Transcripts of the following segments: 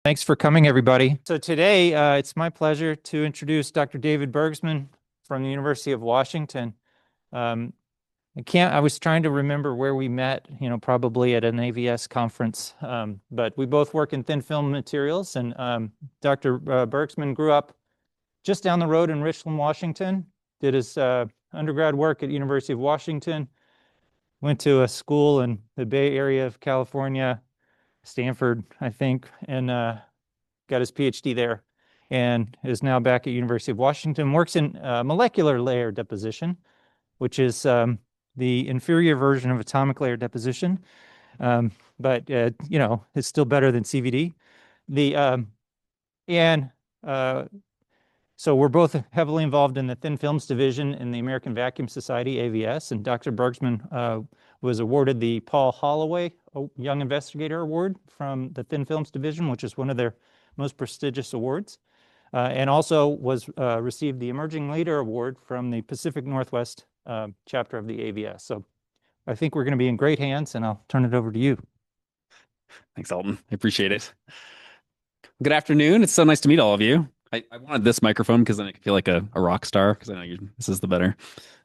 Thanks for coming, everybody. So today, it's my pleasure to introduce Dr. David Bergsman from the University of Washington. I was trying to remember where we met, probably at an AVS conference, but we both work in thin film materials, and Dr. Bergsman grew up just down the road in Richland, Washington, did his undergrad work at University of Washington, went to a school in the Bay Area of California, Stanford, I think, and got his PhD there, and is now back at University of Washington. Works in molecular layer deposition, which is the inferior version of atomic layer deposition, but it's still better than CVD. So we're both heavily involved in the Thin Films Division in the American Vacuum Society, AVS, and Dr. Bergsman was awarded the Paul Holloway Young Investigator Award from the Thin Films Division, which is one of their most prestigious awards, and also received the Emerging Leader Award from the Pacific Northwest chapter of the AVS. So I think we're going to be in great hands, and I'll turn it over to you. Thanks, Alton. I appreciate it. Good afternoon. It's so nice to meet all of you. I wanted this microphone because then I feel like a rock star, because I know this is the better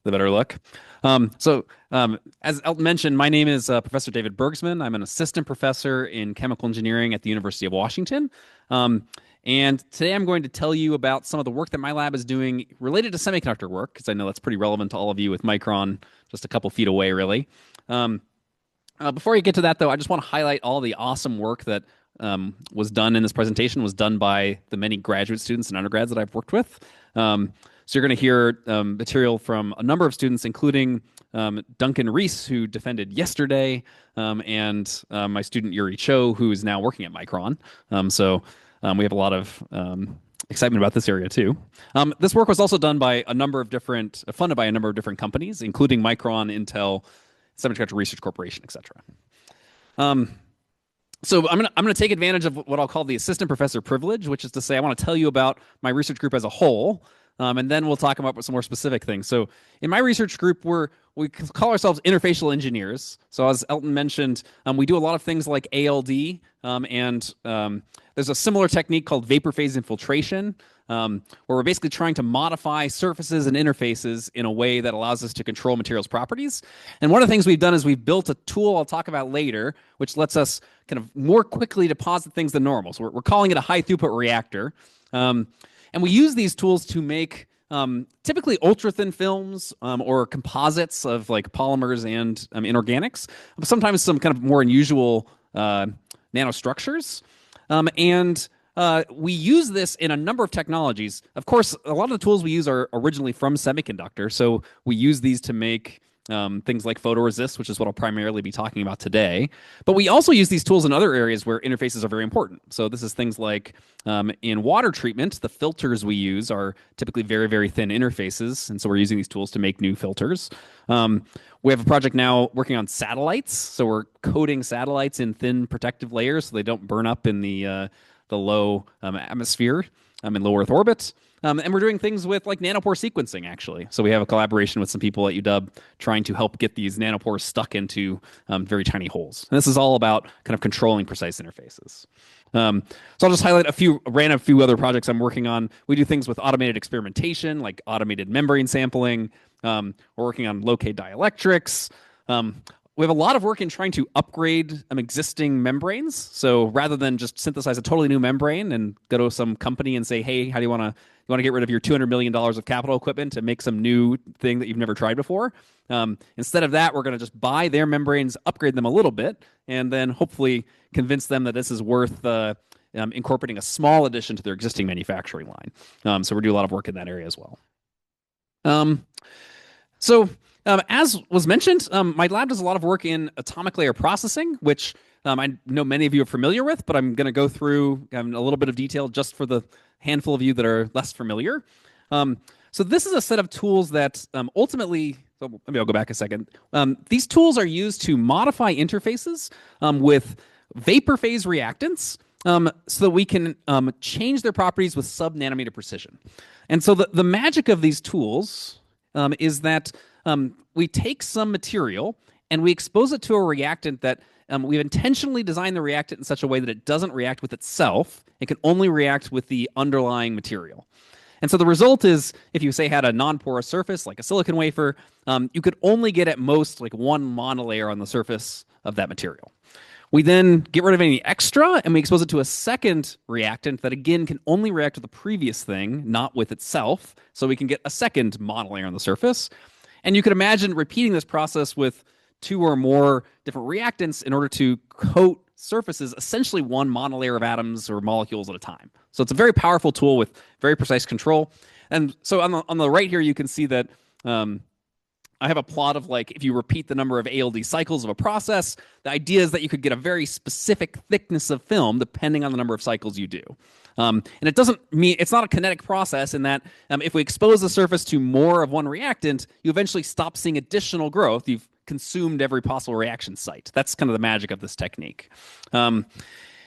look. As Elton mentioned, my name is Professor David Bergsman. I'm an assistant professor in chemical engineering at the University of Washington. And today I'm going to tell you about some of the work that my lab is doing related to semiconductor work, because I know that's pretty relevant to all of you with Micron just a couple feet away, really. Before I get to that, though, I just want to highlight all the awesome work that was done in this presentation, was done by the many graduate students and undergrads that I've worked with. So you're going to hear material from a number of students, including Duncan Reese, who defended yesterday, and my student Yuri Cho, who is now working at Micron. We have a lot of excitement about this area too. This work was also done by funded by a number of different companies, including Micron, Intel, Semiconductor Research Corporation, etc. So I'm gonna take advantage of what I'll call the assistant professor privilege, which is to say I want to tell you about my research group as a whole, and then we'll talk about some more specific things. So in my research group, we call ourselves interfacial engineers. So as Elton mentioned, we do a lot of things like ALD, and there's a similar technique called vapor phase infiltration, where we're basically trying to modify surfaces and interfaces in a way that allows us to control materials properties. And one of the things we've done is we've built a tool I'll talk about later, which lets us kind of more quickly deposit things than normal. So we're calling it a high-throughput reactor. And we use these tools to make typically ultra-thin films or composites of like polymers and inorganics, sometimes some kind of more unusual nanostructures. We use this in a number of technologies. Of course, a lot of the tools we use are originally from semiconductor, so we use these to make things like photoresists, which is what I'll primarily be talking about today. But we also use these tools in other areas where interfaces are very important. So this is things like in water treatment, the filters we use are typically very, very thin interfaces, and so we're using these tools to make new filters. We have a project now working on satellites, so we're coating satellites in thin protective layers so they don't burn up in the low atmosphere in low Earth orbit. And we're doing things with like nanopore sequencing, actually. So we have a collaboration with some people at UW trying to help get these nanopores stuck into very tiny holes. And this is all about kind of controlling precise interfaces. So I'll just highlight a few other projects I'm working on. We do things with automated experimentation, like automated membrane sampling. We're working on low-K dielectrics. We have a lot of work in trying to upgrade existing membranes. So rather than just synthesize a totally new membrane and go to some company and say, hey, how do you want to get rid of your $200 million of capital equipment to make some new thing that you've never tried before? Instead of that, we're going to just buy their membranes, upgrade them a little bit, and then hopefully convince them that this is worth incorporating a small addition to their existing manufacturing line. So we're doing a lot of work in that area as well. As was mentioned, my lab does a lot of work in atomic layer processing, which I know many of you are familiar with, but I'm going to go through a little bit of detail just for the handful of you that are less familiar. So this is a set of tools that ultimately, so maybe I'll go back a second. These tools are used to modify interfaces with vapor phase reactants so that we can change their properties with sub-nanometer precision. And so the magic of these tools is that we take some material and we expose it to a reactant that we've intentionally designed the reactant in such a way that it doesn't react with itself. It can only react with the underlying material. And so the result is, if you say had a non-porous surface like a silicon wafer, you could only get at most like one monolayer on the surface of that material. We then get rid of any extra and we expose it to a second reactant that again can only react with the previous thing, not with itself. So we can get a second monolayer on the surface. And you could imagine repeating this process with 2 or more different reactants in order to coat surfaces, essentially one monolayer of atoms or molecules at a time. So it's a very powerful tool with very precise control. And so on the right here, you can see that I have a plot of like, if you repeat the number of ALD cycles of a process, the idea is that you could get a very specific thickness of film depending on the number of cycles you do. And it doesn't mean, it's not a kinetic process in that if we expose the surface to more of one reactant, you eventually stop seeing additional growth. You've consumed every possible reaction site. That's kind of the magic of this technique.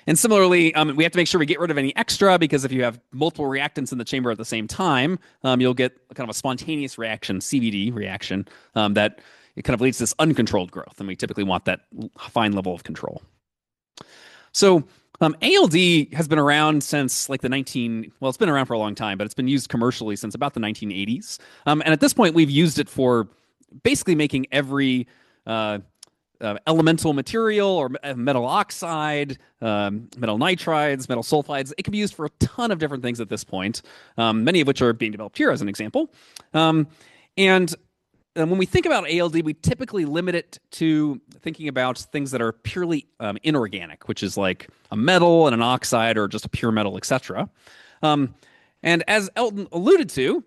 And similarly, we have to make sure we get rid of any extra, because if you have multiple reactants in the chamber at the same time, you'll get kind of a spontaneous reaction, CVD reaction, that it kind of leads to this uncontrolled growth. And we typically want that fine level of control. So ALD has been around since like it's been around for a long time, but it's been used commercially since about the 1980s. And at this point, we've used it for basically making every elemental material or metal oxide, metal nitrides, metal sulfides. It can be used for a ton of different things at this point, many of which are being developed here as an example. And when we think about ALD, we typically limit it to thinking about things that are purely inorganic, which is like a metal and an oxide or just a pure metal, etc. And as Elton alluded to,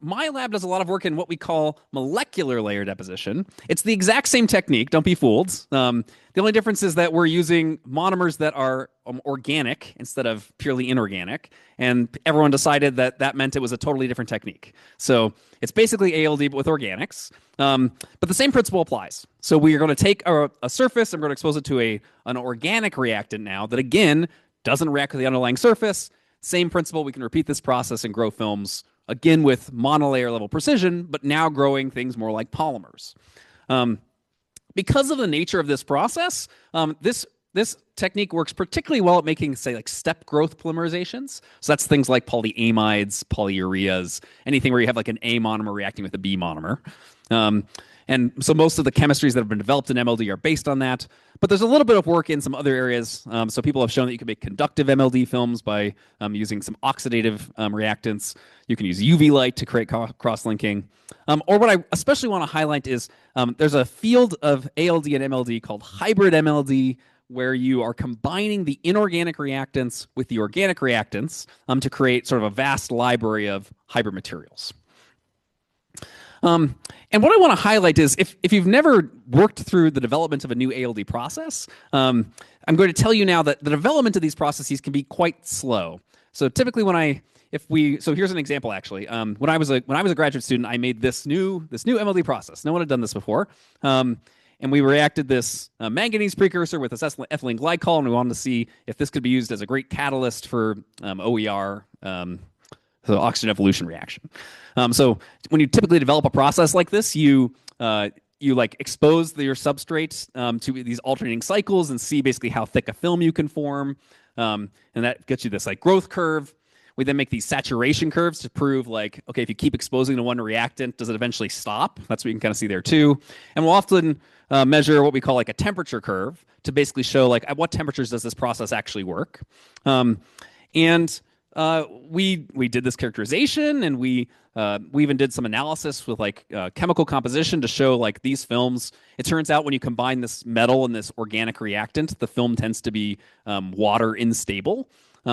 my lab does a lot of work in what we call molecular layer deposition. It's the exact same technique, don't be fooled. The only difference is that we're using monomers that are organic instead of purely inorganic, and everyone decided that that meant it was a totally different technique. So it's basically ALD but with organics, but the same principle applies. So we are going to take a surface and we're going to expose it to an organic reactant now that again doesn't react with the underlying surface. Same principle, we can repeat this process and grow films again with monolayer level precision, but now growing things more like polymers. Because of the nature of this process, this technique works particularly well at making, say, like step growth polymerizations. So that's things like polyamides, polyureas, anything where you have like an A monomer reacting with a B monomer. And so most of the chemistries that have been developed in MLD are based on that. But there's a little bit of work in some other areas. So people have shown that you can make conductive MLD films by using some oxidative reactants. You can use UV light to create cross-linking. Or what I especially want to highlight is there's a field of ALD and MLD called hybrid MLD, where you are combining the inorganic reactants with the organic reactants to create sort of a vast library of hybrid materials. And what I want to highlight is if you've never worked through the development of a new ALD process, I'm going to tell you now that the development of these processes can be quite slow. So typically so here's an example actually. When I was a graduate student, I made this new MLD process. No one had done this before. And we reacted this manganese precursor with this ethylene glycol, and we wanted to see if this could be used as a great catalyst for OER, so oxygen evolution reaction. So when you typically develop a process like this, you like expose your substrate to these alternating cycles and see basically how thick a film you can form, and that gets you this like growth curve. We then make these saturation curves to prove like, okay, if you keep exposing to one reactant, does it eventually stop? That's what you can kind of see there too. And we'll often measure what we call like a temperature curve to basically show like at what temperatures does this process actually work. And we did this characterization, and we even did some analysis with like chemical composition to show like these films. It turns out when you combine this metal and this organic reactant, the film tends to be water unstable.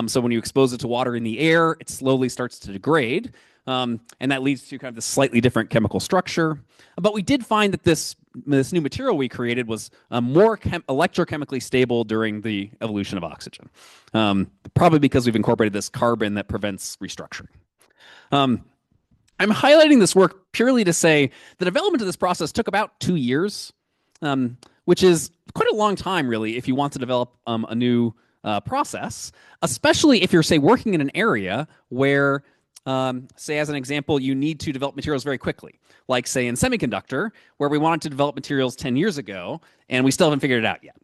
So when you expose it to water in the air, it slowly starts to degrade, and that leads to kind of this slightly different chemical structure. But we did find that this new material we created was more electrochemically stable during the evolution of oxygen, probably because we've incorporated this carbon that prevents restructuring. I'm highlighting this work purely to say the development of this process took about 2 years, which is quite a long time, really, if you want to develop a new process, especially if you're, say, working in an area where say as an example, you need to develop materials very quickly, like say in semiconductor, where we wanted to develop materials 10 years ago, and we still haven't figured it out yet.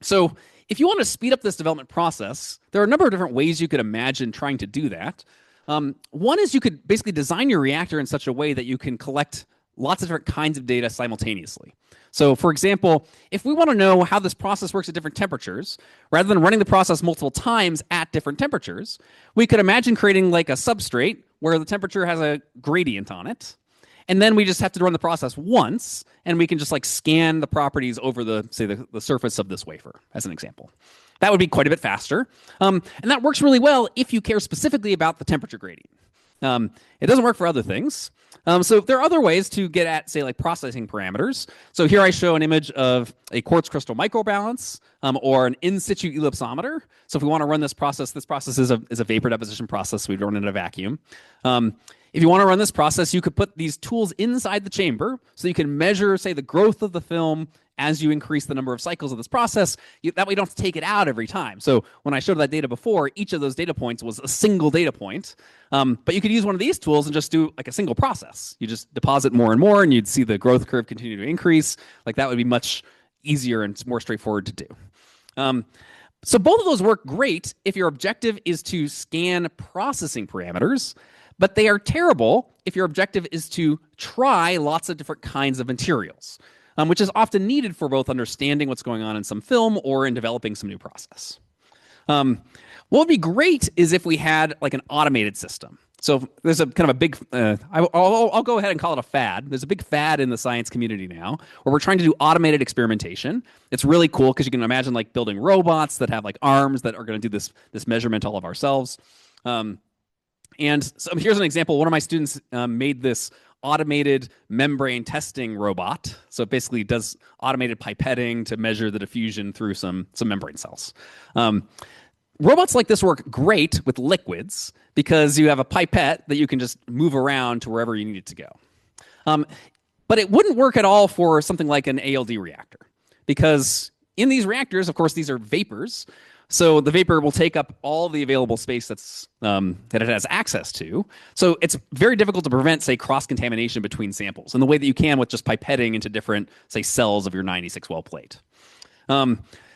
So if you want to speed up this development process, there are a number of different ways you could imagine trying to do that. One is you could basically design your reactor in such a way that you can collect lots of different kinds of data simultaneously. So for example, if we want to know how this process works at different temperatures, rather than running the process multiple times at different temperatures, we could imagine creating like a substrate where the temperature has a gradient on it. And then we just have to run the process once, and we can just like scan the properties over the, say, the surface of this wafer, as an example. That would be quite a bit faster. And that works really well if you care specifically about the temperature gradient. It doesn't work for other things. So there are other ways to get at, say, like processing parameters. So here I show an image of a quartz crystal microbalance or an in situ ellipsometer. So if we want to run this process is a vapor deposition process. We'd run it in a vacuum. If you want to run this process, you could put these tools inside the chamber so you can measure, say, the growth of the film as you increase the number of cycles of this process. That way you don't have to take it out every time. So when I showed that data before, each of those data points was a single data point. But you could use one of these tools and just do like a single process. You just deposit more and more, and you'd see the growth curve continue to increase. Like that would be much easier and more straightforward to do. So both of those work great if your objective is to scan processing parameters, but they are terrible if your objective is to try lots of different kinds of materials, which is often needed for both understanding what's going on in some film or in developing some new process. What would be great is if we had like an automated system. So there's a kind of a big, I'll go ahead and call it a fad. There's a big fad in the science community now where we're trying to do automated experimentation. It's really cool because you can imagine like building robots that have like arms that are going to do this measurement all of ourselves. And so here's an example. One of my students made this automated membrane testing robot. So it basically does automated pipetting to measure the diffusion through some membrane cells. Robots like this work great with liquids because you have a pipette that you can just move around to wherever you need it to go. But it wouldn't work at all for something like an ALD reactor because in these reactors, of course, these are vapors. So the vapor will take up all the available space that it has access to. So it's very difficult to prevent, say, cross-contamination between samples in the way that you can with just pipetting into different, say, cells of your 96-well plate.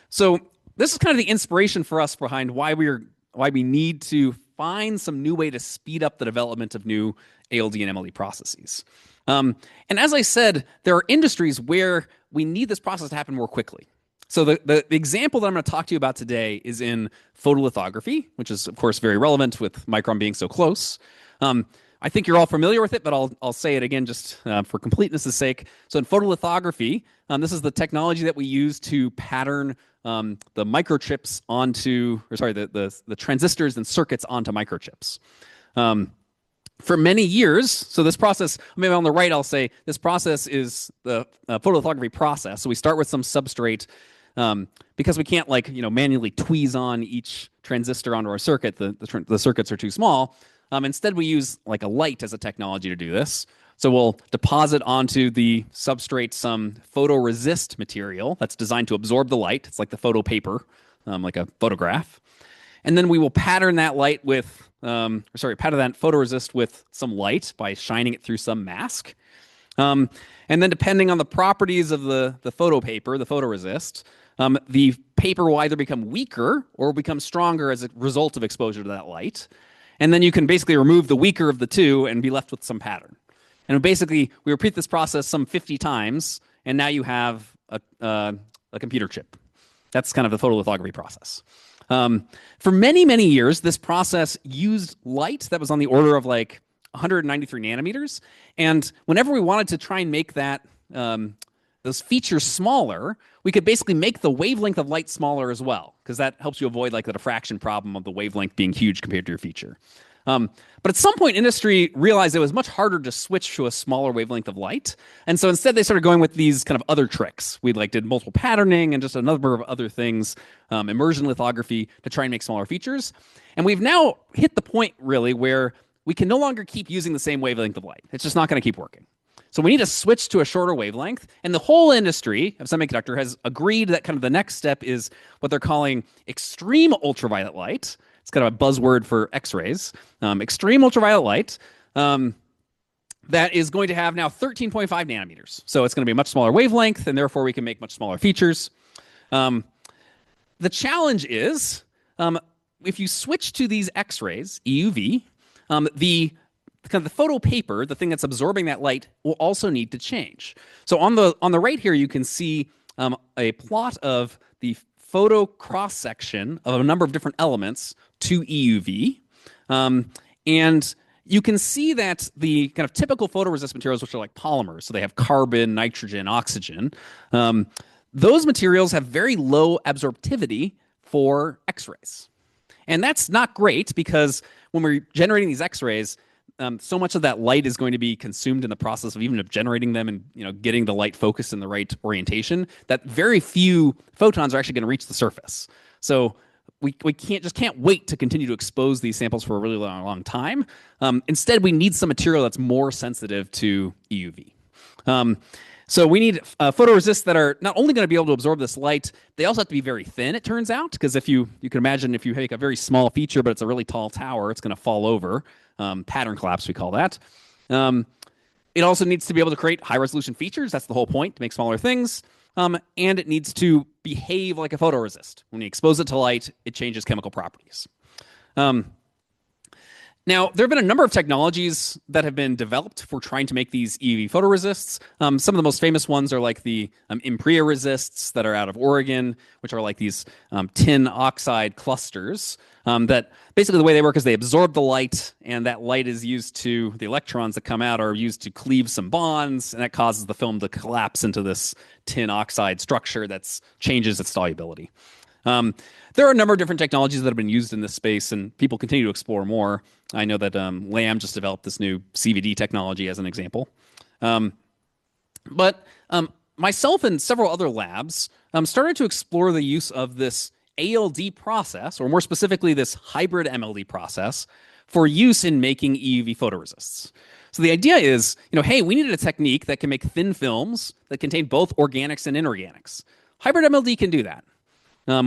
So this is kind of the inspiration for us behind why we need to find some new way to speed up the development of new ALD and MLE processes. And as I said, there are industries where we need this process to happen more quickly. So the example that I'm going to talk to you about today is in photolithography, which is, of course, very relevant with Micron being so close. I think you're all familiar with it, but I'll say it again just for completeness' sake. So in photolithography, this is the technology that we use to pattern the microchips onto, or sorry, the transistors and circuits onto microchips. For many years, so this process, maybe on the right, I'll say this process is the photolithography process. So we start with some substrate. Because we can't manually tweeze on each transistor onto our circuit, the circuits are too small. Instead, we use like a light as a technology to do this. So we'll deposit onto the substrate some photoresist material that's designed to absorb the light. It's like the photo paper, like a photograph. And then we will pattern that light with, pattern that photoresist with some light by shining it through some mask. And then depending on the properties of the photo paper, the photoresist, the paper will either become weaker or become stronger as a result of exposure to that light. And then you can basically remove the weaker of the two and be left with some pattern. And basically, we repeat this process some 50 times, and now you have a computer chip. That's kind of the photolithography process. For many, many years, this process used light that was on the order of like 193 nanometers. And whenever we wanted to try and make that those features smaller, we could basically make the wavelength of light smaller as well, because that helps you avoid like the diffraction problem of the wavelength being huge compared to your feature. But at some point, industry realized it was much harder to switch to a smaller wavelength of light. And so instead, they started going with these kind of other tricks. We did multiple patterning and just a number of other things, immersion lithography, to try and make smaller features. And we've now hit the point, really, where we can no longer keep using the same wavelength of light. It's just not going to keep working. So we need to switch to a shorter wavelength. And the whole industry of semiconductor has agreed that kind of the next step is what they're calling extreme ultraviolet light. It's kind of a buzzword for X-rays. Extreme ultraviolet light. That is going to have now 13.5 nanometers. So it's going to be a much smaller wavelength, and therefore we can make much smaller features. The challenge is, if you switch to these X-rays, EUV, the photo paper, the thing that's absorbing that light, will also need to change. So on the right here, you can see a plot of the photo cross section of a number of different elements to EUV, and you can see that the kind of typical photoresist materials, which are like polymers, so they have carbon, nitrogen, oxygen, those materials have very low absorptivity for X-rays. And that's not great because when we're generating these X-rays, so much of that light is going to be consumed in the process of even of generating them and getting the light focused in the right orientation, that very few photons are actually going to reach the surface. So we can't wait to continue to expose these samples for a really long time. Instead, we need some material that's more sensitive to EUV. So we need photoresists that are not only going to be able to absorb this light, they also have to be very thin, it turns out, because if you can imagine if you make a very small feature, but it's a really tall tower, it's going to fall over. Pattern collapse, we call that. It also needs to be able to create high-resolution features. That's the whole point, to make smaller things. And it needs to behave like a photoresist. When you expose it to light, it changes chemical properties. Now, there have been a number of technologies that have been developed for trying to make these EUV photoresists. Some of the most famous ones are like the Impria resists that are out of Oregon, which are like these tin oxide clusters that basically the way they work is they absorb the light, and that light is used to, the electrons that come out are used to cleave some bonds, and that causes the film to collapse into this tin oxide structure that changes its solubility. There are a number of different technologies that have been used in this space, and people continue to explore more. I know that Lam just developed this new CVD technology as an example. But myself and several other labs started to explore the use of this ALD process, or more specifically, this hybrid MLD process, for use in making EUV photoresists. So the idea is, hey, we needed a technique that can make thin films that contain both organics and inorganics. Hybrid MLD can do that.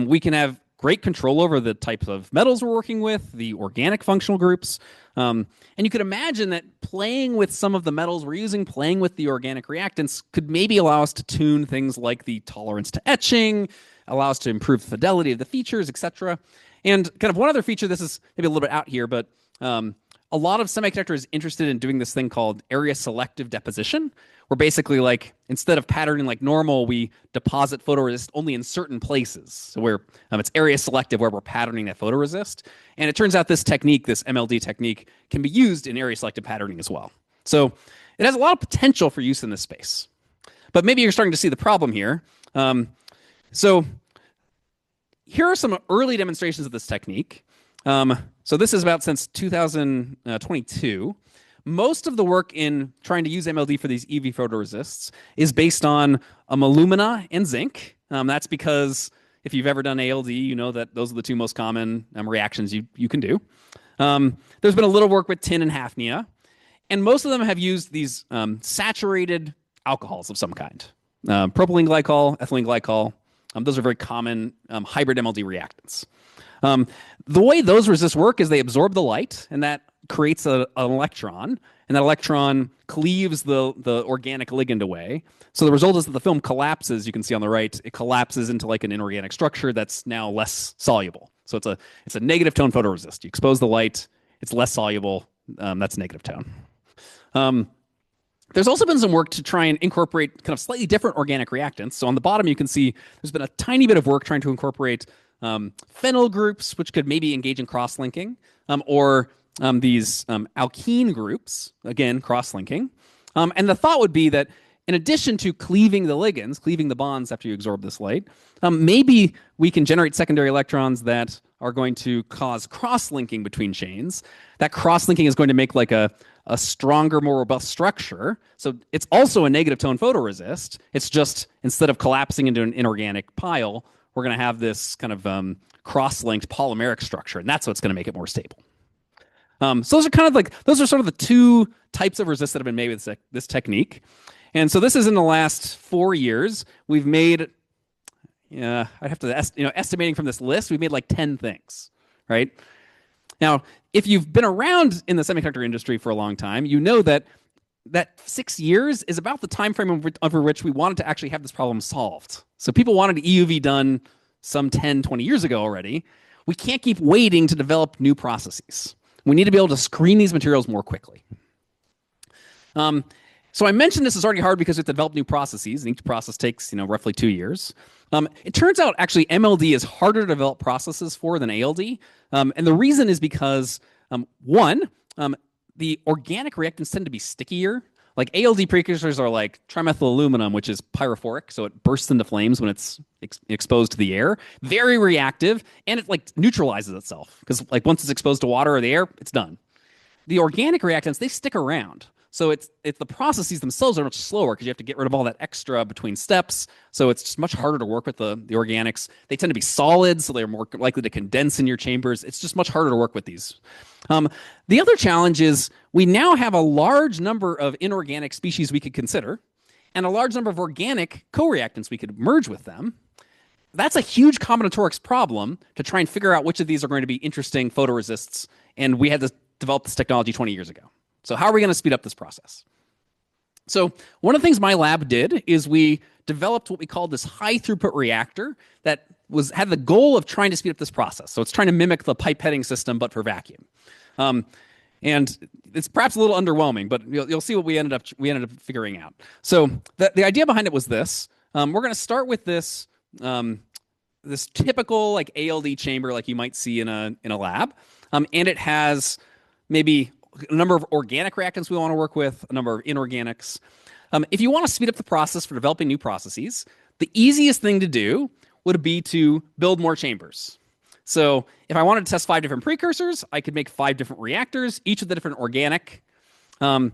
We can have great control over the types of metals we're working with, the organic functional groups. And you could imagine that playing with some of the metals we're using, playing with the organic reactants, could maybe allow us to tune things like the tolerance to etching, allow us to improve the fidelity of the features, etc. And kind of one other feature, this is maybe a little bit out here, but a lot of semiconductors is interested in doing this thing called area selective deposition, where basically, like, instead of patterning like normal, we deposit photoresist only in certain places. So where it's area selective, where we're patterning that photoresist. And it turns out this technique, this MLD technique, can be used in area selective patterning as well. So it has a lot of potential for use in this space. But maybe you're starting to see the problem here. So here are some early demonstrations of this technique. So this is about since 2022. Most of the work in trying to use MLD for these EV photoresists is based on alumina and zinc. That's because if you've ever done ALD, you know that those are the two most common reactions you can do. There's been a little work with tin and hafnia, and most of them have used these saturated alcohols of some kind. Propylene glycol, ethylene glycol. Those are very common hybrid MLD reactants. The way those resists work is they absorb the light, and that creates an electron, and that electron cleaves the organic ligand away. So the result is that the film collapses. You can see on the right, it collapses into like an inorganic structure that's now less soluble. So it's a negative tone photoresist. You expose the light, it's less soluble. That's negative tone. There's also been some work to try and incorporate kind of slightly different organic reactants. So on the bottom, you can see there's been a tiny bit of work trying to incorporate phenyl groups, which could maybe engage in cross-linking, or these alkene groups, again, cross-linking. And the thought would be that in addition to cleaving the ligands, cleaving the bonds after you absorb this light, maybe we can generate secondary electrons that are going to cause cross-linking between chains. That cross-linking is going to make like a stronger, more robust structure. So it's also a negative tone photoresist. It's just instead of collapsing into an inorganic pile, we're going to have this kind of cross-linked polymeric structure, and that's what's going to make it more stable. So those are kind of like, those are sort of the two types of resists that have been made with this technique. And so this is in the last 4 years. We've made, I'd have to, estimating from this list, we've made like 10 things, right? Now, if you've been around in the semiconductor industry for a long time, you know that 6 years is about the time frame over which we wanted to actually have this problem solved. So people wanted EUV done some 10, 20 years ago already. We can't keep waiting to develop new processes. We need to be able to screen these materials more quickly. So I mentioned this is already hard because we have to develop new processes, and each process takes roughly 2 years. It turns out actually MLD is harder to develop processes for than ALD, and the reason is because one, the organic reactants tend to be stickier. Like ALD precursors are like trimethyl aluminum, which is pyrophoric, so it bursts into flames when it's exposed to the air. Very reactive, and it like neutralizes itself because like once it's exposed to water or the air, it's done. The organic reactants, they stick around. So it's the processes themselves are much slower because you have to get rid of all that extra between steps. So it's just much harder to work with the organics. They tend to be solid, so they're more likely to condense in your chambers. It's just much harder to work with these. The other challenge is we now have a large number of inorganic species we could consider and a large number of organic co-reactants we could merge with them. That's a huge combinatorics problem to try and figure out which of these are going to be interesting photoresists. And we had to develop this technology 20 years ago. So how are we going to speed up this process? So one of the things my lab did is we developed what we called this high throughput reactor that had the goal of trying to speed up this process. So it's trying to mimic the pipetting system, but for vacuum. And it's perhaps a little underwhelming, but you'll see what we ended up figuring out. So the idea behind it was this. We're going to start with this this typical like ALD chamber like you might see in a lab, and it has maybe a number of organic reactants we want to work with, a number of inorganics. If you want to speed up the process for developing new processes, the easiest thing to do would be to build more chambers. So if I wanted to test 5 different precursors, I could make 5 different reactors, each with a different organic. Of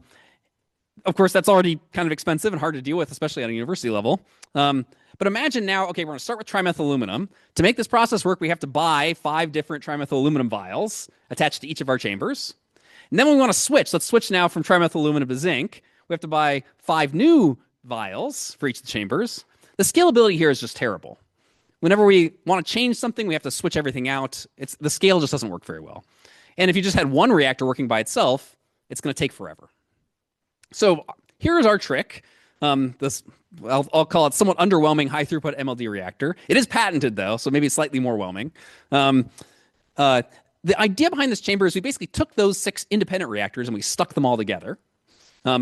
course, that's already kind of expensive and hard to deal with, especially at a university level. But imagine now, okay, we're going to start with trimethyl aluminum. To make this process work, we have to buy 5 different trimethyl aluminum vials attached to each of our chambers. And then when we want to switch, let's switch now from trimethyl aluminum to zinc. We have to buy 5 new vials for each of the chambers. The scalability here is just terrible. Whenever we want to change something, we have to switch everything out. The scale just doesn't work very well. And if you just had one reactor working by itself, it's going to take forever. So here's our trick. I'll call it somewhat underwhelming high throughput MLD reactor. It is patented though, so maybe it's slightly more whelming. The idea behind this chamber is we basically took those 6 independent reactors and we stuck them all together.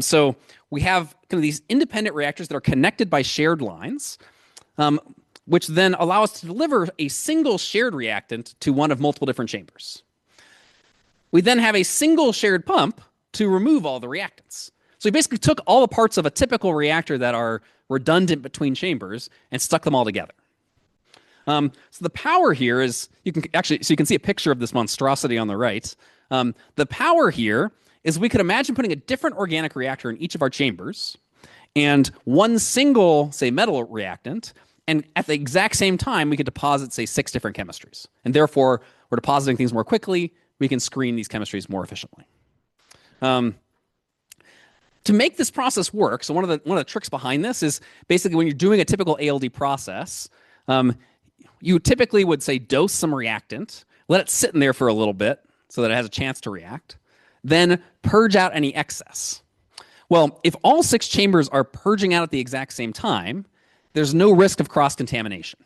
So we have kind of these independent reactors that are connected by shared lines, which then allow us to deliver a single shared reactant to one of multiple different chambers. We then have a single shared pump to remove all the reactants. So we basically took all the parts of a typical reactor that are redundant between chambers and stuck them all together. So the power here is, you can see a picture of this monstrosity on the right. The power here is we could imagine putting a different organic reactor in each of our chambers and one single, say, metal reactant, and at the exact same time, we could deposit, say, 6 different chemistries. And therefore, we're depositing things more quickly. We can screen these chemistries more efficiently. To make this process work, so one of the tricks behind this is basically when you're doing a typical ALD process, you typically would say dose some reactant, let it sit in there for a little bit so that it has a chance to react, then purge out any excess. Well, if all 6 chambers are purging out at the exact same time, there's no risk of cross-contamination.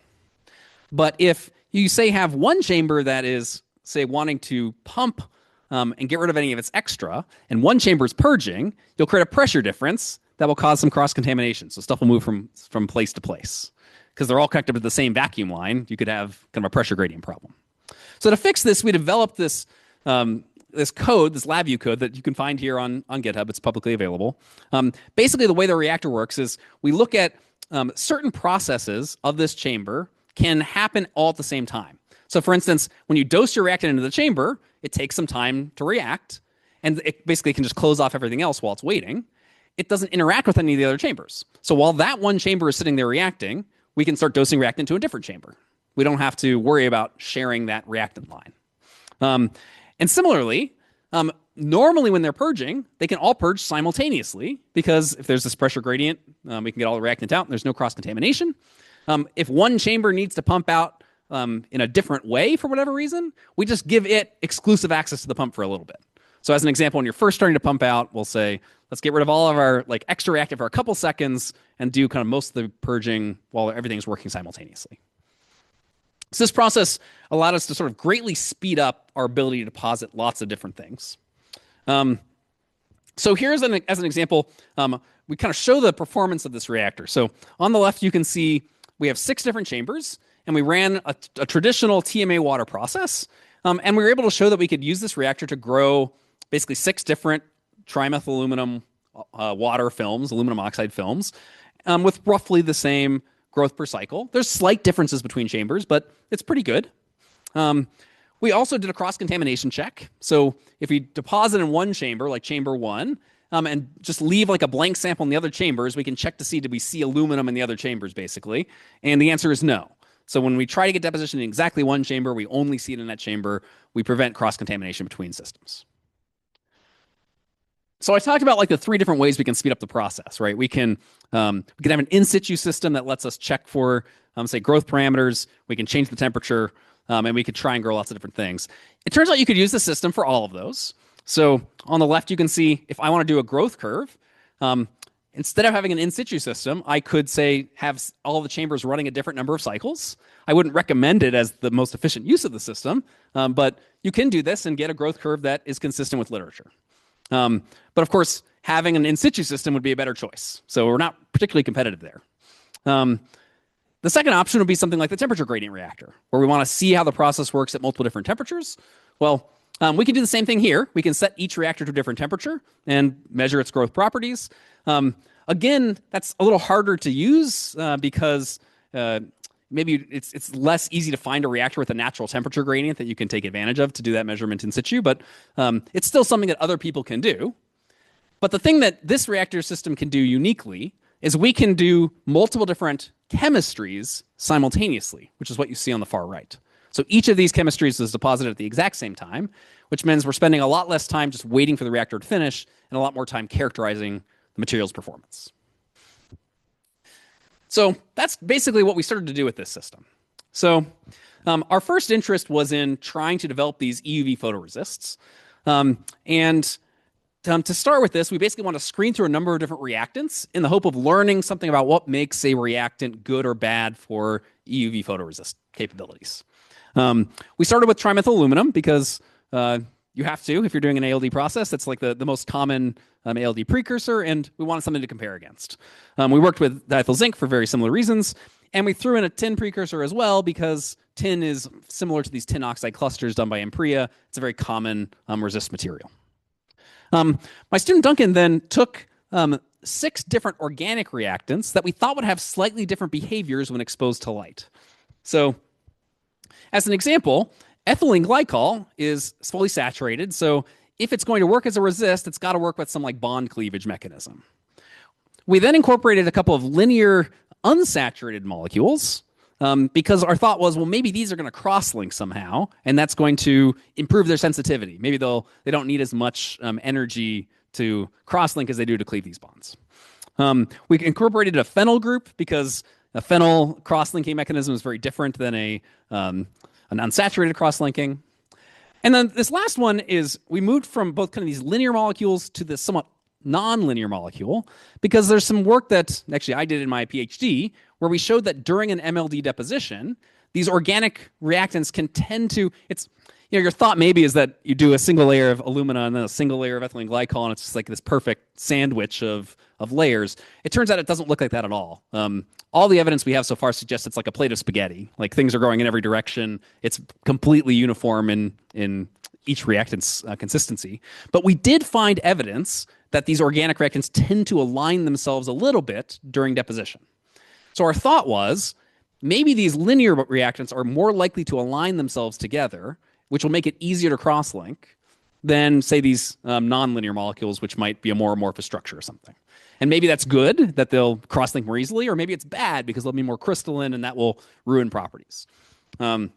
But if you, say, have one chamber that is, say, wanting to pump and get rid of any of its extra, and one chamber is purging, you'll create a pressure difference that will cause some cross-contamination. So stuff will move from place to place. Because they're all connected to the same vacuum line, you could have kind of a pressure gradient problem. So to fix this, we developed this code, this LabVIEW code that you can find here on GitHub. It's publicly available. Basically, the way the reactor works is we look at certain processes of this chamber can happen all at the same time. So for instance, when you dose your reactant into the chamber, it takes some time to react, and it basically can just close off everything else while it's waiting. It doesn't interact with any of the other chambers. So while that one chamber is sitting there reacting, we can start dosing reactant to a different chamber. We don't have to worry about sharing that reactant line. And similarly, normally when they're purging, they can all purge simultaneously because if there's this pressure gradient, we can get all the reactant out and there's no cross-contamination. If one chamber needs to pump out in a different way for whatever reason, we just give it exclusive access to the pump for a little bit. So as an example, when you're first starting to pump out, we'll say, let's get rid of all of our like extra reactive for a couple seconds and do kind of most of the purging while everything's working simultaneously. So this process allowed us to sort of greatly speed up our ability to deposit lots of different things. So here's as an example, we kind of show the performance of this reactor. So on the left, you can see we have 6 different chambers, and we ran a traditional TMA water process. And we were able to show that we could use this reactor to grow basically 6 different trimethyl aluminum water films, aluminum oxide films, with roughly the same growth per cycle. There's slight differences between chambers, but it's pretty good. We also did a cross-contamination check. So if we deposit in one chamber, like chamber 1, and just leave like a blank sample in the other chambers, we can check to see, did we see aluminum in the other chambers, basically? And the answer is no. So when we try to get deposition in exactly one chamber, we only see it in that chamber. We prevent cross-contamination between systems. So I talked about like the 3 different ways we can speed up the process, right? We can have an in-situ system that lets us check for, say, growth parameters. We can change the temperature, and we could try and grow lots of different things. It turns out you could use the system for all of those. So on the left, you can see if I want to do a growth curve, instead of having an in-situ system, I could say have all the chambers running a different number of cycles. I wouldn't recommend it as the most efficient use of the system, but you can do this and get a growth curve that is consistent with literature. But of course, having an in-situ system would be a better choice. So we're not particularly competitive there. The second option would be something like the temperature gradient reactor, where we want to see how the process works at multiple different temperatures. Well, we can do the same thing here. We can set each reactor to a different temperature and measure its growth properties. Again, that's a little harder to use because maybe it's less easy to find a reactor with a natural temperature gradient that you can take advantage of to do that measurement in situ, but it's still something that other people can do. But the thing that this reactor system can do uniquely is we can do multiple different chemistries simultaneously, which is what you see on the far right. So each of these chemistries is deposited at the exact same time, which means we're spending a lot less time just waiting for the reactor to finish and a lot more time characterizing the material's performance. So that's basically what we started to do with this system. So our first interest was in trying to develop these EUV photoresists. To start with this, we basically want to screen through a number of different reactants in the hope of learning something about what makes a reactant good or bad for EUV photoresist capabilities. We started with trimethyl aluminum because you have to if you're doing an ALD process. That's like the most common ALD precursor, and we wanted something to compare against. We worked with diethyl zinc for very similar reasons, and we threw in a tin precursor as well because tin is similar to these tin oxide clusters done by Ampria. It's a very common resist material. My student Duncan then took 6 different organic reactants that we thought would have slightly different behaviors when exposed to light. So as an example, ethylene glycol is fully saturated. So if it's going to work as a resist, it's got to work with some like bond cleavage mechanism. We then incorporated a couple of linear unsaturated molecules because our thought was, well, maybe these are going to cross-link somehow, and that's going to improve their sensitivity. Maybe they don't need as much energy to cross-link as they do to cleave these bonds. We incorporated a phenyl group because a phenyl cross-linking mechanism is very different than an unsaturated cross-linking. And then this last one is we moved from both kind of these linear molecules to this somewhat non-linear molecule because there's some work that actually I did in my PhD where we showed that during an MLD deposition, these organic reactants can tend to, your thought maybe is that you do a single layer of alumina and then a single layer of ethylene glycol, and it's just like this perfect sandwich of layers. It turns out it doesn't look like that at all. All the evidence we have so far suggests it's like a plate of spaghetti. Like things are going in every direction. It's completely uniform in each reactant's consistency. But we did find evidence that these organic reactants tend to align themselves a little bit during deposition. So our thought was, maybe these linear reactants are more likely to align themselves together, which will make it easier to cross-link than, say, these non-linear molecules, which might be a more amorphous structure or something. And maybe that's good, that they'll cross-link more easily, or maybe it's bad because they'll be more crystalline and that will ruin properties. But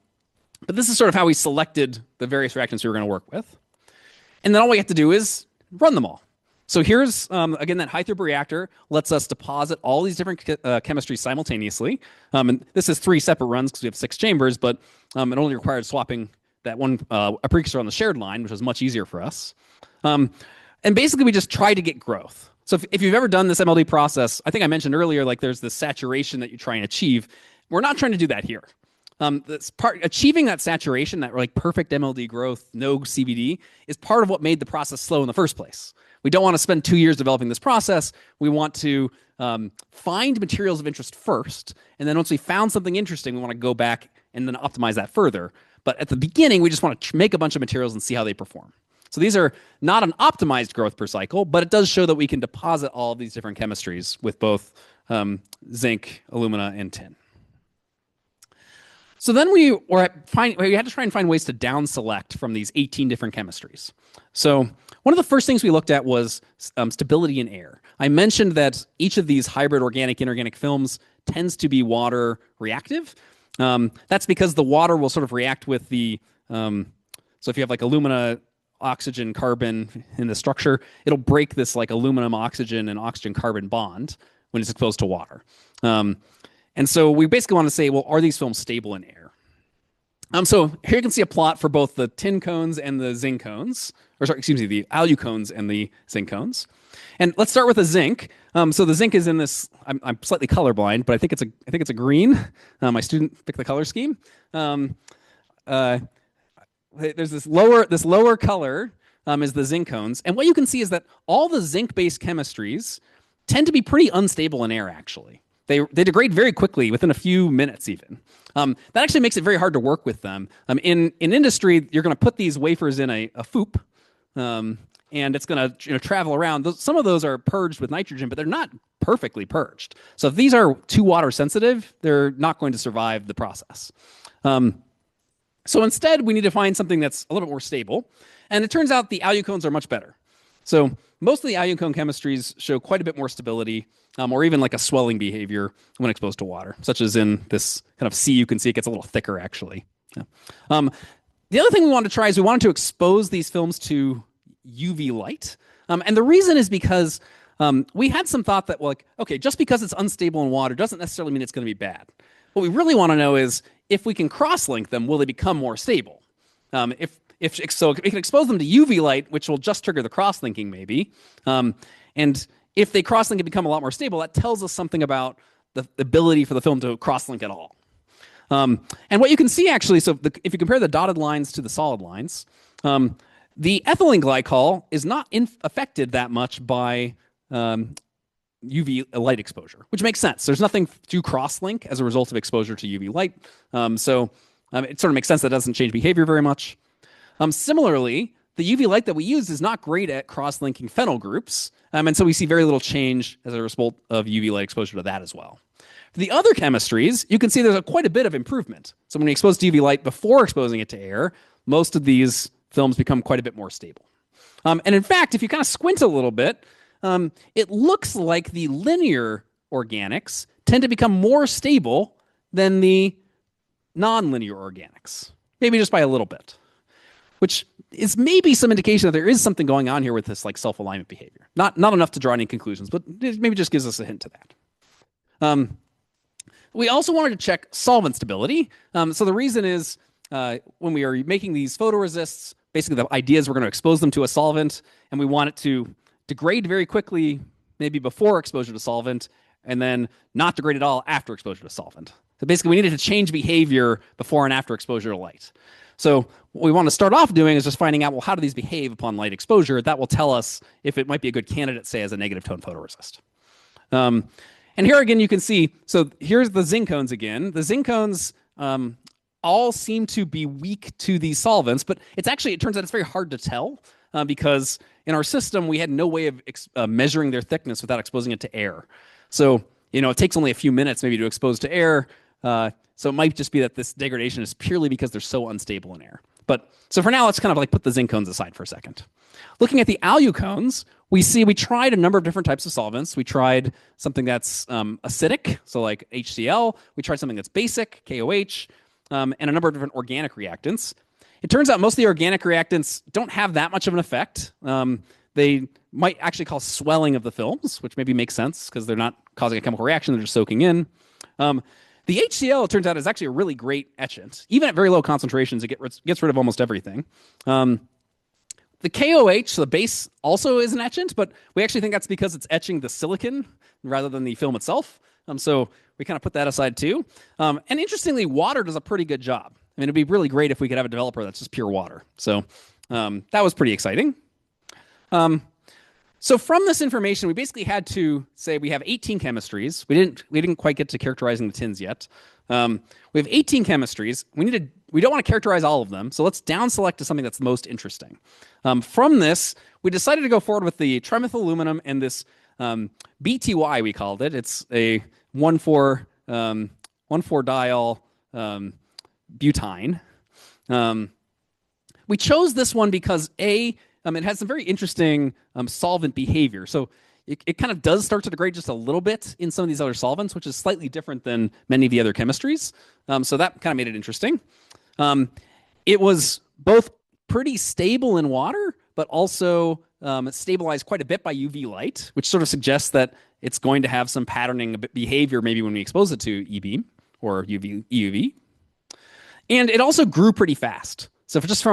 this is sort of how we selected the various reactants we were going to work with. And then all we have to do is run them all. So here's, again, that high-throughput reactor lets us deposit all these different chemistries simultaneously. And this is 3 separate runs because we have 6 chambers, but it only required swapping that one a precursor on the shared line, which was much easier for us. And basically, we just try to get growth. So if you've ever done this MLD process, I think I mentioned earlier, like there's this saturation that you try and achieve. We're not trying to do that here. Achieving that saturation, that like perfect MLD growth, no CVD, is part of what made the process slow in the first place. We don't want to spend 2 years developing this process. We want to find materials of interest first, and then once we found something interesting, we want to go back and then optimize that further. But at the beginning, we just want to make a bunch of materials and see how they perform. So these are not an optimized growth per cycle, but it does show that we can deposit all of these different chemistries with both zinc, alumina, and tin. So then we had to try and find ways to down select from these 18 different chemistries. So one of the first things we looked at was stability in air. I mentioned that each of these hybrid organic-inorganic films tends to be water reactive. That's because the water will sort of react with the, so if you have like alumina, oxygen, carbon in the structure, it'll break this like aluminum, oxygen, and oxygen carbon bond when it's exposed to water. And so we basically want to say, well, are these films stable in air? So here you can see a plot for both the tin cones and the zinc cones, or sorry, excuse me, the alu cones and the zinc cones. And let's start with the zinc. So the zinc is in this. I'm slightly colorblind, but I think it's a green. My student picked the color scheme. There's this lower color is the zinc cones, and what you can see is that all the zinc-based chemistries tend to be pretty unstable in air. Actually, they degrade very quickly within a few minutes even. That actually makes it very hard to work with them. In industry, you're going to put these wafers in a FOUP, and it's going to travel around. Some of those are purged with nitrogen, but they're not perfectly purged. So if these are too water sensitive, they're not going to survive the process. So instead, we need to find something that's a little bit more stable. And it turns out the alucones are much better. So most of the alukone chemistries show quite a bit more stability, or even like a swelling behavior when exposed to water, such as in this kind of C. You can see it gets a little thicker, actually. Yeah. The other thing we wanted to try is we wanted to expose these films to UV light. And the reason is because we had some thought that, like, okay, just because it's unstable in water doesn't necessarily mean it's going to be bad. What we really want to know is, if we can cross-link them, will they become more stable? If we can expose them to UV light, which will just trigger the cross-linking maybe, and if they cross-link and become a lot more stable, that tells us something about the ability for the film to cross-link at all. And what you can see actually, so if you compare the dotted lines to the solid lines, the ethylene glycol is not affected that much by UV light exposure, which makes sense. There's nothing to cross-link as a result of exposure to UV light. So it sort of makes sense that it doesn't change behavior very much. Similarly, the UV light that we use is not great at cross-linking phenyl groups. And so we see very little change as a result of UV light exposure to that as well. For the other chemistries, you can see there's quite a bit of improvement. So when we expose to UV light before exposing it to air, most of these films become quite a bit more stable. And in fact, if you kind of squint a little bit, it looks like the linear organics tend to become more stable than the non-linear organics, maybe just by a little bit, which is maybe some indication that there is something going on here with this like self-alignment behavior. Not enough to draw any conclusions, but it maybe just gives us a hint to that. We also wanted to check solvent stability. So the reason is when we are making these photoresists, basically the idea is we're going to expose them to a solvent, and we want it to degrade very quickly, maybe before exposure to solvent, and then not degrade at all after exposure to solvent. So basically, we needed to change behavior before and after exposure to light. So what we want to start off doing is just finding out, well, how do these behave upon light exposure? That will tell us if it might be a good candidate, say, as a negative tone photoresist. And here again, you can see, so here's the zinc cones again. The zinc cones all seem to be weak to these solvents, but it turns out it's very hard to tell because in our system, we had no way of measuring their thickness without exposing it to air. So, it takes only a few minutes maybe to expose to air. So it might just be that this degradation is purely because they're so unstable in air. But so for now, let's kind of like put the zinc cones aside for a second. Looking at the alucones, we tried a number of different types of solvents. We tried something that's acidic, so like HCl. We tried something that's basic, KOH, and a number of different organic reactants. It turns out most of the organic reactants don't have that much of an effect. they might actually cause swelling of the films, which maybe makes sense because they're not causing a chemical reaction, they're just soaking in. The HCl, it turns out, is actually a really great etchant. Even at very low concentrations, it gets rid of almost everything. The KOH, so the base, also is an etchant, but we actually think that's because it's etching the silicon rather than the film itself. So we kind of put that aside too. And interestingly, water does a pretty good job. I mean, it'd be really great if we could have a developer that's just pure water. So that was pretty exciting. So from this information, we basically had to say we have 18 chemistries. We didn't quite get to characterizing the tins yet. We have 18 chemistries. We don't want to characterize all of them, so let's down select to something that's most interesting. From this, we decided to go forward with the trimethyl aluminum and this BTY, we called it. It's a 1,4-diol butane. We chose this one because it has some very interesting solvent behavior. So it kind of does start to degrade just a little bit in some of these other solvents, which is slightly different than many of the other chemistries. So that kind of made it interesting. It was both pretty stable in water, but also it stabilized quite a bit by UV light, which sort of suggests that it's going to have some patterning behavior maybe when we expose it to E-beam or EUV. And it also grew pretty fast. So from just a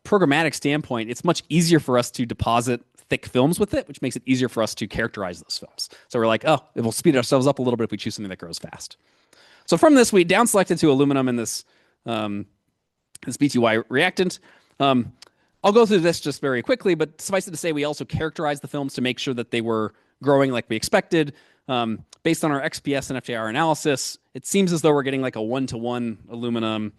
programmatic standpoint, it's much easier for us to deposit thick films with it, which makes it easier for us to characterize those films. So we're like, oh, it will speed ourselves up a little bit if we choose something that grows fast. So from this, we down selected to aluminum in this BTY reactant. I'll go through this just very quickly, but suffice it to say, we also characterized the films to make sure that they were growing like we expected. Based on our XPS and FJR analysis, it seems as though we're getting like a 1-to-1 aluminum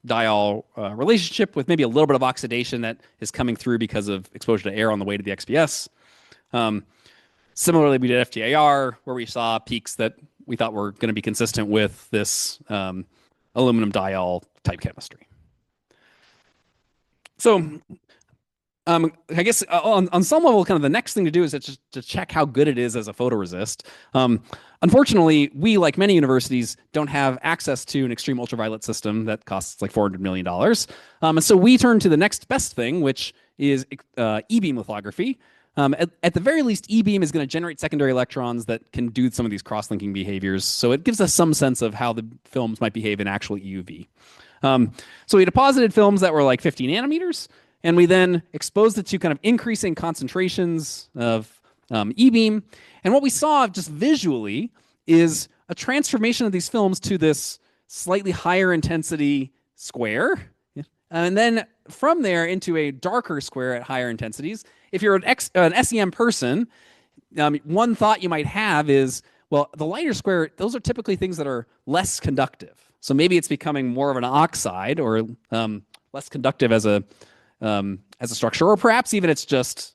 diol relationship with maybe a little bit of oxidation that is coming through because of exposure to air on the way to the XPS. Similarly, we did FTIR, where we saw peaks that we thought were going to be consistent with this aluminum diol type chemistry. So I guess on some level, kind of the next thing to do is just to check how good it is as a photoresist. Unfortunately, we, like many universities, don't have access to an extreme ultraviolet system that costs like $400 million. And so we turn to the next best thing, which is E-beam lithography. At the very least, E-beam is going to generate secondary electrons that can do some of these cross-linking behaviors. So it gives us some sense of how the films might behave in actual EUV. So we deposited films that were like 50 nanometers, and we then exposed it to kind of increasing concentrations of E-beam. And what we saw just visually is a transformation of these films to this slightly higher intensity square. And then from there into a darker square at higher intensities. If you're an SEM person, one thought you might have is, well, the lighter square, those are typically things that are less conductive. So maybe it's becoming more of an oxide or less conductive as a structure, or perhaps even it's just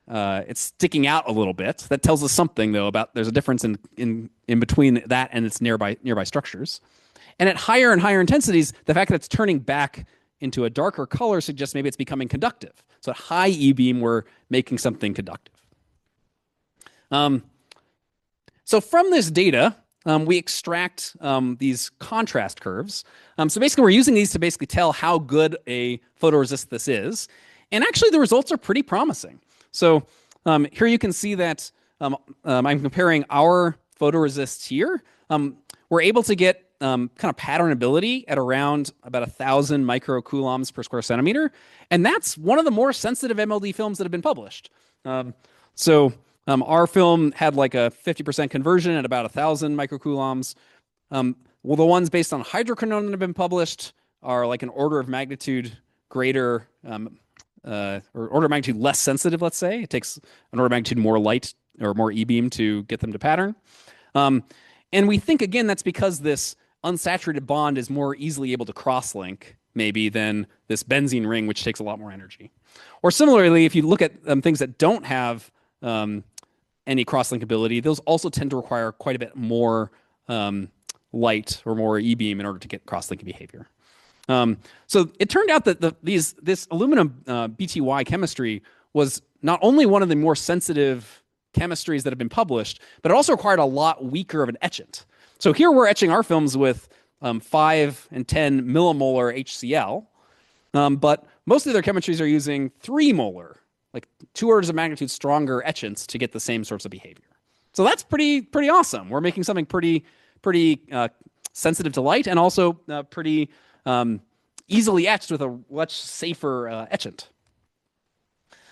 it's sticking out a little bit. That tells us something, though, about there's a difference in between that and its nearby structures. And at higher and higher intensities, the fact that it's turning back into a darker color suggests maybe it's becoming conductive. So at high E-beam, we're making something conductive. So from this data, we extract these contrast curves. So basically, we're using these to basically tell how good a photoresist this is. And actually, the results are pretty promising. So here you can see that I'm comparing our photoresists here. We're able to get kind of patternability at around about 1,000 microcoulombs per square centimeter. And that's one of the more sensitive MLD films that have been published. Our film had like a 50% conversion at about 1,000 microcoulombs. Well, the ones based on hydroquinone that have been published are like an order of magnitude greater, or order of magnitude less sensitive, let's say. It takes an order of magnitude more light or more E-beam to get them to pattern. And we think, again, that's because this unsaturated bond is more easily able to cross-link, maybe, than this benzene ring, which takes a lot more energy. Or similarly, if you look at things that don't have any cross-linkability, those also tend to require quite a bit more light or more E-beam in order to get cross-linking behavior. So it turned out that this aluminum BTY chemistry was not only one of the more sensitive chemistries that have been published, but it also required a lot weaker of an etchant. So here we're etching our films with 5 and 10 millimolar HCl, but most of their chemistries are using 3 molar, like 2 orders of magnitude stronger etchants to get the same sorts of behavior. So that's pretty awesome. We're making something pretty sensitive to light, and also pretty easily etched with a much safer etchant.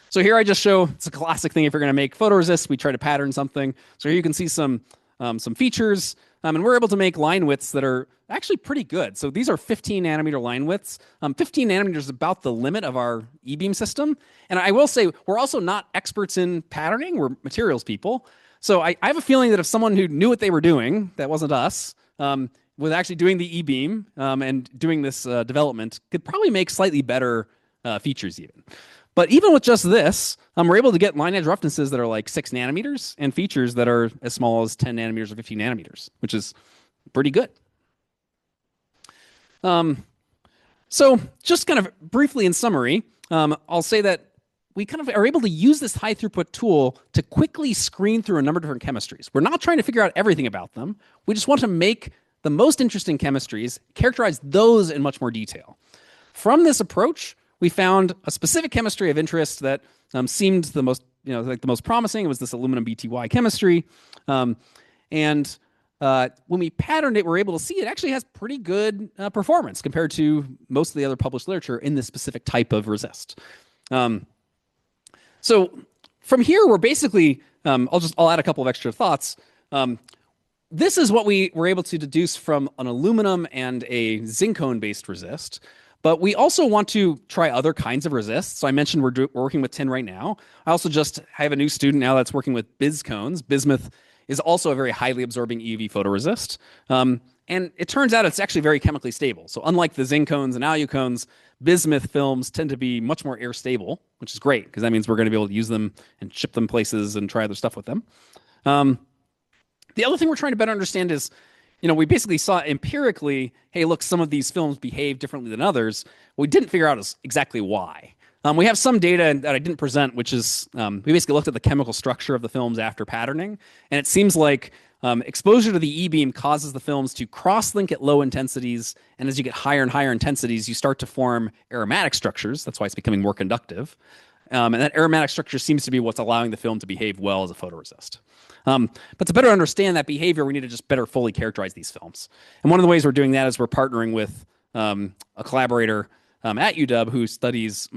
So here I just show, it's a classic thing if you're going to make photoresists, we try to pattern something. So here you can see some features, and we're able to make line widths that are actually pretty good. So these are 15 nanometer line widths. 15 nanometers is about the limit of our E-beam system. And I will say, we're also not experts in patterning, we're materials people. So I have a feeling that if someone who knew what they were doing, that wasn't us, was actually doing the E-beam and doing this development, could probably make slightly better features even. But even with just this, we're able to get line edge roughnesses that are like 6 nanometers and features that are as small as 10 nanometers or 15 nanometers, which is pretty good. So just kind of briefly in summary, I'll say that we kind of are able to use this high throughput tool to quickly screen through a number of different chemistries. We're not trying to figure out everything about them. We just want to make the most interesting chemistries, characterize those in much more detail. From this approach, we found a specific chemistry of interest that seemed the most, like the most promising. It was this aluminum BTY chemistry. When we patterned it, we're able to see it actually has pretty good performance compared to most of the other published literature in this specific type of resist. So from here, we're basically, I'll add a couple of extra thoughts. This is what we were able to deduce from an aluminum and a zincone-based resist. But we also want to try other kinds of resists. So I mentioned we're working with tin right now. I also just have a new student now that's working with biscones. Bismuth is also a very highly absorbing EUV photoresist. And it turns out it's actually very chemically stable. So unlike the zincones and alucones, bismuth films tend to be much more air stable, which is great because that means we're going to be able to use them and ship them places and try other stuff with them. The other thing we're trying to better understand is, we basically saw empirically, hey, look, some of these films behave differently than others. What we didn't figure out is exactly why. We have some data that I didn't present, which is we basically looked at the chemical structure of the films after patterning, and it seems like exposure to the E-beam causes the films to cross-link at low intensities, and as you get higher and higher intensities, you start to form aromatic structures. That's why it's becoming more conductive. And that aromatic structure seems to be what's allowing the film to behave well as a photoresist. But to better understand that behavior, we need to just better fully characterize these films. And one of the ways we're doing that is we're partnering with a collaborator at UW who studies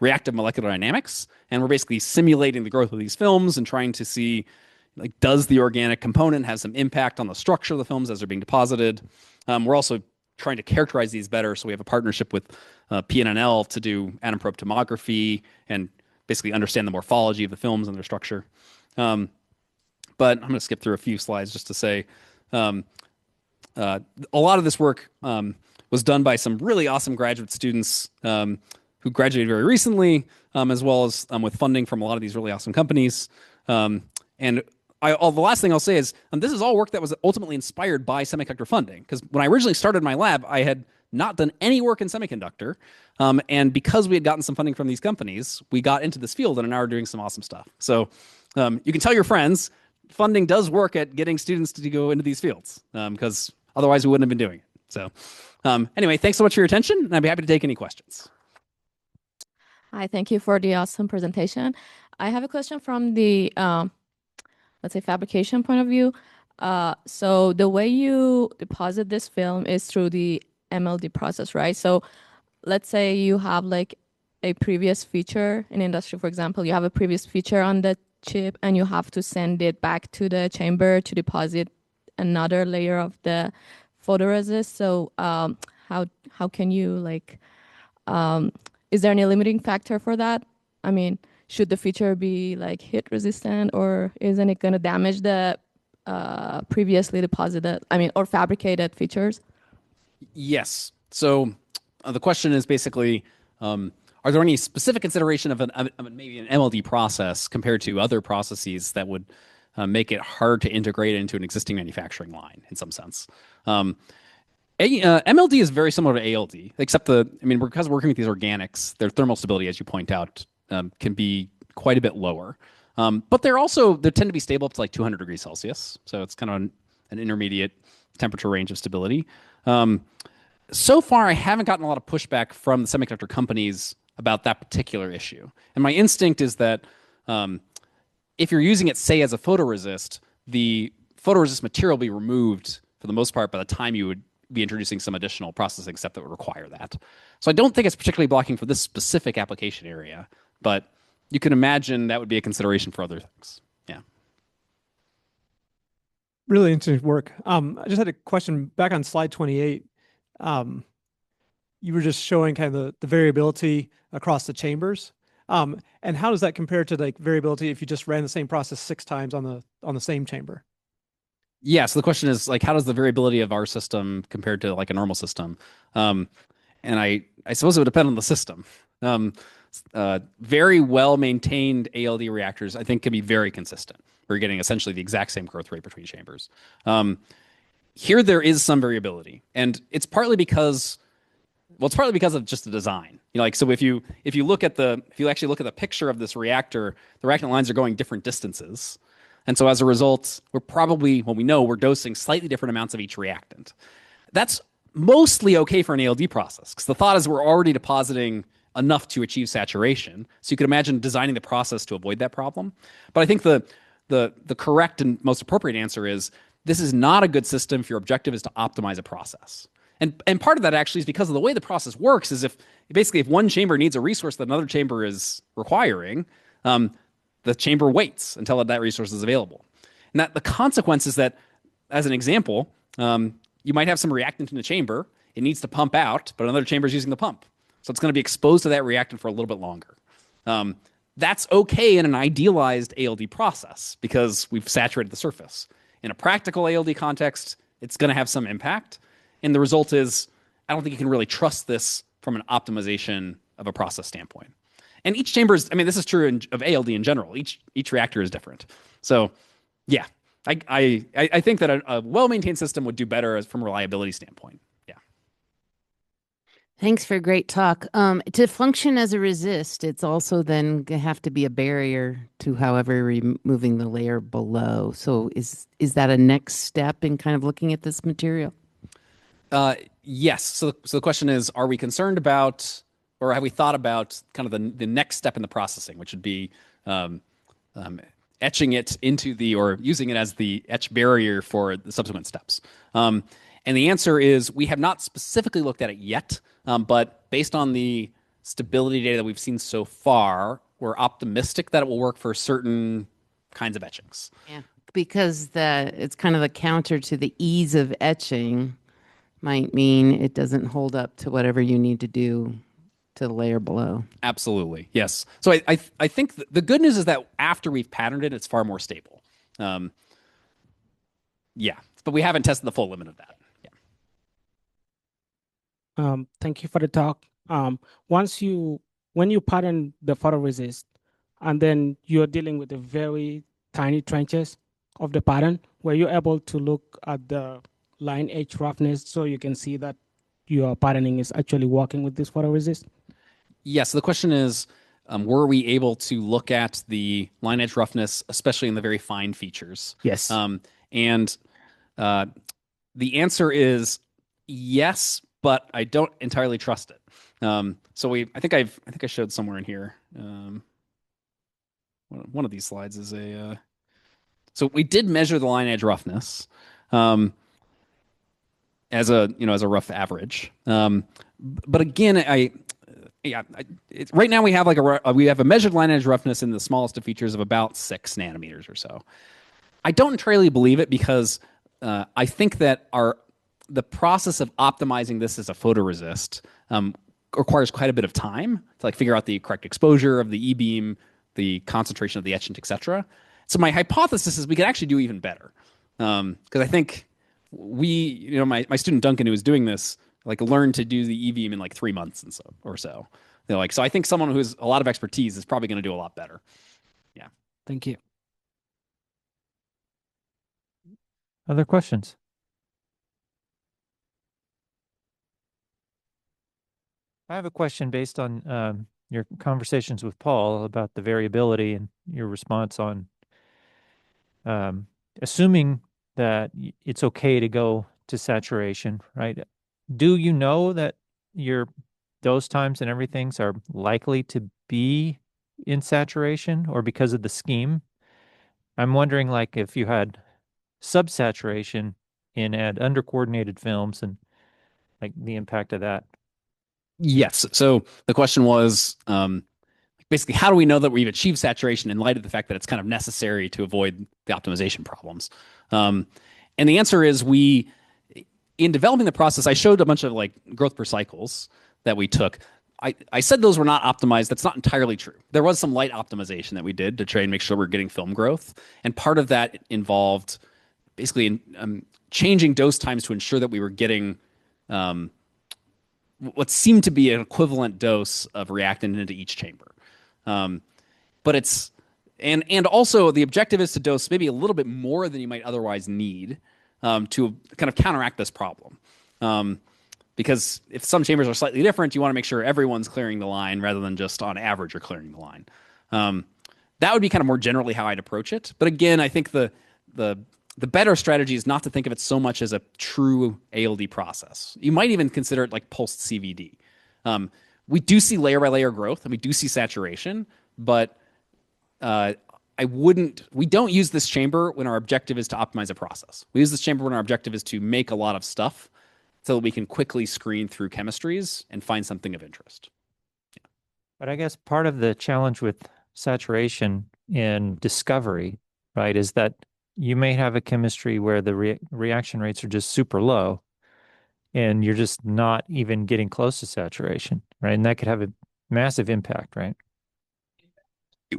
reactive molecular dynamics. And we're basically simulating the growth of these films and trying to see, like, does the organic component have some impact on the structure of the films as they're being deposited? We're also trying to characterize these better. So we have a partnership with PNNL to do atom probe tomography and basically understand the morphology of the films and their structure. But I'm going to skip through a few slides just to say a lot of this work was done by some really awesome graduate students who graduated very recently, as well as with funding from a lot of these really awesome companies. And the last thing I'll say is this is all work that was ultimately inspired by semiconductor funding. Because when I originally started my lab, I had not done any work in semiconductor. And because we had gotten some funding from these companies, we got into this field and are now doing some awesome stuff. So you can tell your friends, funding does work at getting students to go into these fields, because otherwise we wouldn't have been doing it. So anyway, thanks so much for your attention, and I'd be happy to take any questions. Hi, thank you for the awesome presentation. I have a question from the, let's say, fabrication point of view. So the way you deposit this film is through the MLD process, right? So let's say you have like a previous feature in industry, for example, you have a previous feature on the chip and you have to send it back to the chamber to deposit another layer of the photoresist. So how can you like, is there any limiting factor for that? I mean, should the feature be like hit resistant, or isn't it going to damage the previously deposited, or fabricated features? Yes. So the question is basically, are there any specific consideration of maybe an MLD process compared to other processes that would make it hard to integrate into an existing manufacturing line in some sense? MLD is very similar to ALD, except because we're working with these organics, their thermal stability, as you point out, can be quite a bit lower. But they tend to be stable up to like 200 degrees Celsius. So it's kind of an intermediate temperature range of stability. So far, I haven't gotten a lot of pushback from the semiconductor companies about that particular issue. And my instinct is that um, if you're using it, say, as a photoresist, the photoresist material will be removed for the most part by the time you would be introducing some additional processing step that would require that. So I don't think it's particularly blocking for this specific application area, but you can imagine that would be a consideration for other things. Yeah. Really interesting work. I just had a question back on slide 28. You were just showing kind of the variability across the chambers. And how does that compare to like variability if you just ran the same process 6 times on the same chamber? Yeah. So the question is like, how does the variability of our system compared to like a normal system? And I suppose it would depend on the system. Very well maintained ALD reactors, I think, can be very consistent. We're getting essentially the exact same growth rate between chambers. Here, there is some variability, and it's partly because, well, it's partly because of just the design. You know, like so, if you actually look at the picture of this reactor, the reactant lines are going different distances, and so as a result, we know we're dosing slightly different amounts of each reactant. That's mostly okay for an ALD process because the thought is we're already depositing enough to achieve saturation. So you could imagine designing the process to avoid that problem. But I think the correct and most appropriate answer is this is not a good system if your objective is to optimize a process. And part of that actually is because of the way the process works is if one chamber needs a resource that another chamber is requiring, the chamber waits until that resource is available. And that the consequence is that, as an example, you might have some reactant in the chamber. It needs to pump out, but another chamber is using the pump. So it's going to be exposed to that reactant for a little bit longer. That's okay in an idealized ALD process because we've saturated the surface. In a practical ALD context, it's going to have some impact. And the result is, I don't think you can really trust this from an optimization of a process standpoint. And each chamber is, I mean, this is true of ALD in general. Each reactor is different. So, yeah, I think that a well-maintained system would do better from a reliability standpoint. Yeah. Thanks for a great talk. To function as a resist, it's also then gonna have to be a barrier to however removing the layer below. So is that a next step in kind of looking at this material? Yes. So the question is, are we concerned about, or have we thought about kind of the next step in the processing, which would be etching it or using it as the etch barrier for the subsequent steps? And the answer is we have not specifically looked at it yet, but based on the stability data that we've seen so far, we're optimistic that it will work for certain kinds of etchings. Yeah, because it's kind of a counter to the ease of etching might mean it doesn't hold up to whatever you need to do to the layer below. Absolutely, yes. So I think the good news is that after we've patterned it, it's far more stable. Yeah, but we haven't tested the full limit of that. Yeah. Thank you for the talk. When you pattern the photoresist, and then you're dealing with the very tiny trenches of the pattern, were you able to look at the line edge roughness so you can see that your patterning is actually working with this photoresist? Yes. So the question is, were we able to look at the line edge roughness, especially in the very fine features? Yes. And the answer is yes, but I don't entirely trust it. So I think I showed somewhere in here. One of these slides is so we did measure the line edge roughness. As a rough average, but again, right now we have a measured line edge roughness in the smallest of features of about 6 nanometers or so. I don't entirely believe it because I think that the process of optimizing this as a photoresist requires quite a bit of time to figure out the correct exposure of the e-beam, the concentration of the etchant, etc. So my hypothesis is we could actually do even better because I think my student Duncan, who was doing this, learned to do the e-beam in 3 months or so. So I think someone who has a lot of expertise is probably going to do a lot better. Yeah. Thank you. Other questions? I have a question based on your conversations with Paul about the variability and your response on assuming that it's okay to go to saturation, right? do you know that your dose times and everything's are likely to be in saturation or because of the scheme? I'm wondering like if you had subsaturation in and under-coordinated films and like the impact of that. Yes. So the question was basically, how do we know that we've achieved saturation in light of the fact that it's kind of necessary to avoid the optimization problems? And the answer is in developing the process, I showed a bunch of like growth per cycles that we took. I said those were not optimized. That's not entirely true. There was some light optimization that we did to try and make sure we're getting film growth. And part of that involved basically changing dose times to ensure that we were getting what seemed to be an equivalent dose of reactant into each chamber. But it's and also the objective is to dose maybe a little bit more than you might otherwise need to kind of counteract this problem. Because if some chambers are slightly different, you want to make sure everyone's clearing the line rather than just on average you're clearing the line. That would be kind of more generally how I'd approach it. But again, I think the better strategy is not to think of it so much as a true ALD process. You might even consider it like pulsed CVD. We do see layer by layer growth and we do see saturation, but we don't use this chamber when our objective is to optimize a process. We use this chamber when our objective is to make a lot of stuff so that we can quickly screen through chemistries and find something of interest. Yeah. But I guess part of the challenge with saturation in discovery, right, is that you may have a chemistry where the reaction rates are just super low and you're just not even getting close to saturation, right? And that could have a massive impact, right?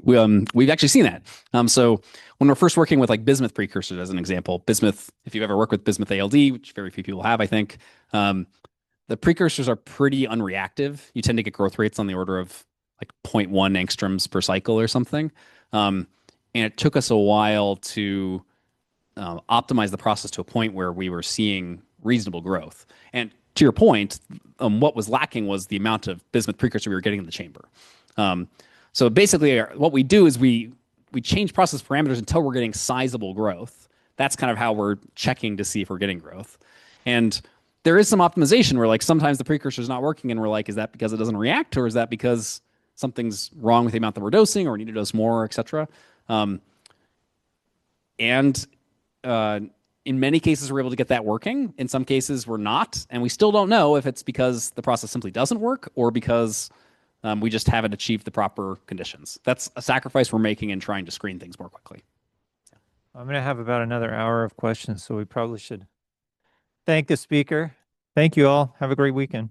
We've actually seen that. So when we're first working with like bismuth precursors, as an example, bismuth, if you've ever worked with bismuth ALD, which very few people have, I think, the precursors are pretty unreactive. You tend to get growth rates on the order of like 0.1 angstroms per cycle or something. And it took us a while to optimize the process to a point where we were seeing reasonable growth. And to your point, what was lacking was the amount of bismuth precursor we were getting in the chamber. So basically, what we do is we change process parameters until we're getting sizable growth. That's kind of how we're checking to see if we're getting growth. And there is some optimization where like sometimes the precursor is not working and we're like, is that because it doesn't react or is that because something's wrong with the amount that we're dosing or we need to dose more, et cetera? In many cases, we're able to get that working. In some cases, we're not. And we still don't know if it's because the process simply doesn't work or because we just haven't achieved the proper conditions. That's a sacrifice we're making in trying to screen things more quickly. I'm going to have about another hour of questions, so we probably should thank the speaker. Thank you all. Have a great weekend.